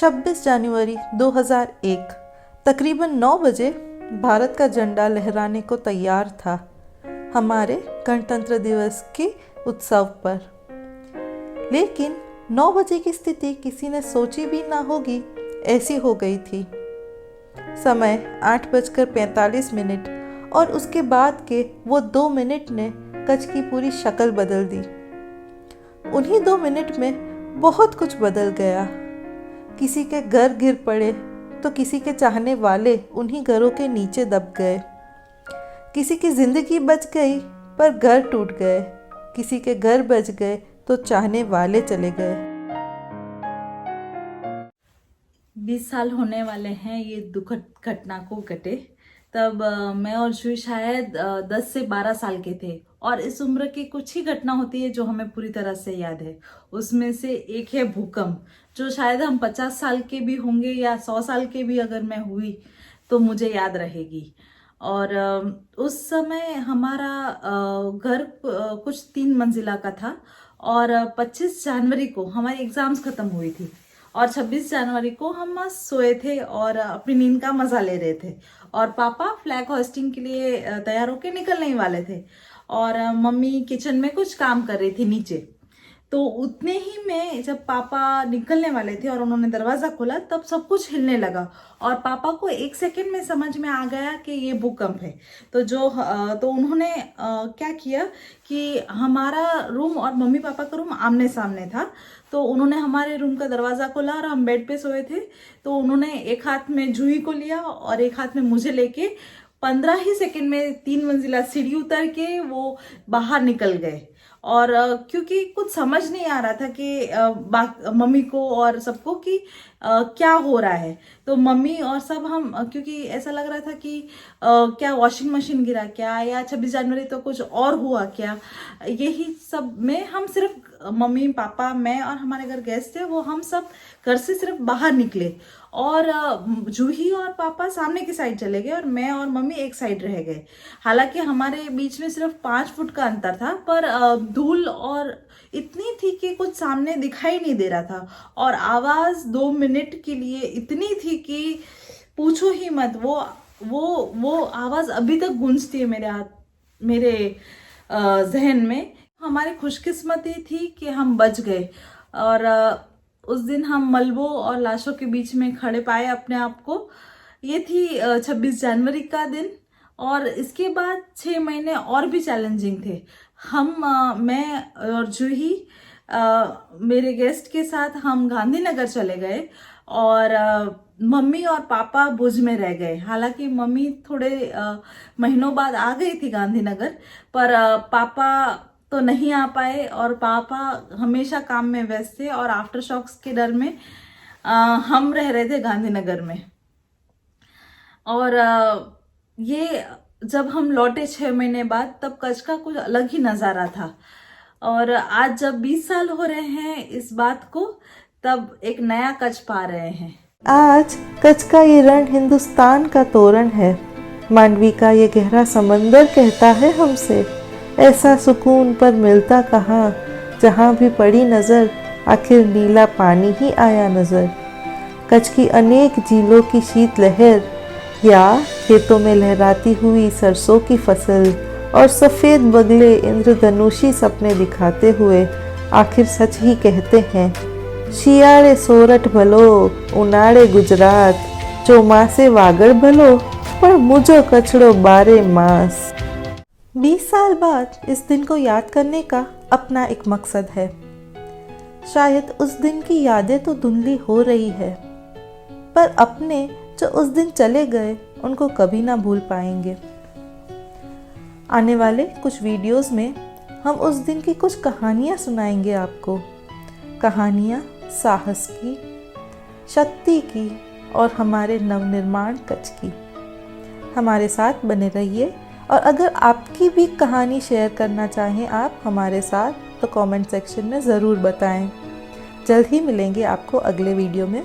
26 जनवरी 2001 तकरीबन 9 बजे भारत का झंडा लहराने को तैयार था हमारे गणतंत्र दिवस के उत्सव पर। लेकिन 9 बजे की स्थिति किसी ने सोची भी ना होगी ऐसी हो गई थी। समय 8:45 और उसके बाद के वो 2 मिनट ने कच्छ की पूरी शक्ल बदल दी। उन्हीं 2 मिनट में बहुत कुछ बदल गया। किसी के घर गिर पड़े तो किसी के चाहने वाले उन्हीं घरों के नीचे दब गए। किसी की जिंदगी बच गई पर घर टूट गए। किसी के घर बच गए तो चाहने वाले चले गए। 20 साल होने वाले हैं ये दुखद घटना को घटे। तब मैं और जूही शायद 10 से 12 साल के थे और इस उम्र की कुछ ही घटना होती है जो हमें पूरी तरह से याद है। उसमें से एक है भूकंप, जो शायद हम 50 साल के भी होंगे या 100 साल के भी अगर मैं हुई तो मुझे याद रहेगी। और उस समय हमारा घर कुछ 3 मंजिला का था और 25 जनवरी को हमारी एग्जाम्स खत्म हुई थी और 26 जनवरी को हम मस्त सोए थे और अपनी नींद का मजा ले रहे थे और पापा फ्लैग होस्टिंग के लिए तैयार होके निकलने ही वाले थे और मम्मी किचन में कुछ काम कर रही थी नीचे। तो उतने ही में जब पापा निकलने वाले थे और उन्होंने दरवाजा खोला तब सब कुछ हिलने लगा और पापा को 1 सेकंड में समझ में आ गया कि ये भूकंप है। तो उन्होंने क्या किया कि हमारा रूम और मम्मी पापा का रूम आमने सामने था, तो उन्होंने हमारे रूम का दरवाजा खोला और हम बेड पे सोए थे। तो उन्होंने एक हाथ में जूही को लिया और एक हाथ में मुझे लेके 15 ही सेकंड में 3 मंजिला सीढ़ी उतर के वो बाहर निकल गए। और क्योंकि कुछ समझ नहीं आ रहा था कि मम्मी को और सबको कि क्या हो रहा है, तो मम्मी और सब हम क्योंकि ऐसा लग रहा था कि क्या वॉशिंग मशीन गिरा क्या या 26 जनवरी तो कुछ और हुआ क्या, यही सब में हम सिर्फ मम्मी पापा मैं और हमारे घर गेस्ट थे वो हम सब घर से सिर्फ बाहर निकले और जूही और पापा सामने की साइड चले गए और मैं और मम्मी एक साइड रह गए। हालांकि हमारे बीच में सिर्फ 5 फुट का अंतर था पर धूल और इतनी थी कि कुछ सामने दिखाई नहीं दे रहा था और आवाज 2 मिनट के लिए इतनी थी कि पूछो ही मत। वो आवाज अभी तक गूंजती है मेरे जहन में। हमारी खुशकिस्मती थी कि हम बच गए और उस दिन हम मलबों और लाशों के बीच में खड़े पाए अपने आप को। ये थी 26 जनवरी का दिन और इसके बाद 6 महीने और भी चैलेंजिंग थे। मैं और जूही मेरे गेस्ट के साथ हम गांधीनगर चले गए और मम्मी और पापा भुज में रह गए। हालांकि मम्मी थोड़े महीनों बाद आ गई थी गांधीनगर पर पापा तो नहीं आ पाए और पापा हमेशा काम में व्यस्त थे और आफ्टर शॉक्स के डर में हम रह रहे थे गांधीनगर में। और ये जब हम लौटे 6 महीने बाद तब कच्छ का कुछ अलग ही नज़ारा था और आज जब 20 साल हो रहे हैं इस बात को तब एक नया कच्छ पा रहे हैं। आज कच्छ का ये रण हिंदुस्तान का तोरण है। मांडवी का ये गहरा समंदर कहता है हमसे, ऐसा सुकून पर मिलता कहाँ, जहाँ भी पड़ी नज़र आखिर नीला पानी ही आया नज़र। कच्छ की अनेक झीलों की शीत लहर या खेतों में लहराती हुई सरसों की फसल और सफ़ेद बगले इंद्रधनुषी सपने दिखाते हुए आखिर सच ही कहते हैं, शियाड़े सोरठ भलो उनाड़े गुजरात, चौमासे वागड़ भलो पर मुझो कचड़ो बारे मास। 20 साल बाद इस दिन को याद करने का अपना एक मकसद है। शायद उस दिन की यादें तो धुंधली हो रही है पर अपने जो उस दिन चले गए उनको कभी ना भूल पाएंगे। आने वाले कुछ वीडियोस में हम उस दिन की कुछ कहानियाँ सुनाएंगे आपको। कहानियाँ साहस की, शक्ति की और हमारे नवनिर्माण कच्छ की। हमारे साथ बने रहिए और अगर आपकी भी कहानी शेयर करना चाहें आप हमारे साथ तो कमेंट सेक्शन में ज़रूर बताएं। जल्द ही मिलेंगे आपको अगले वीडियो में।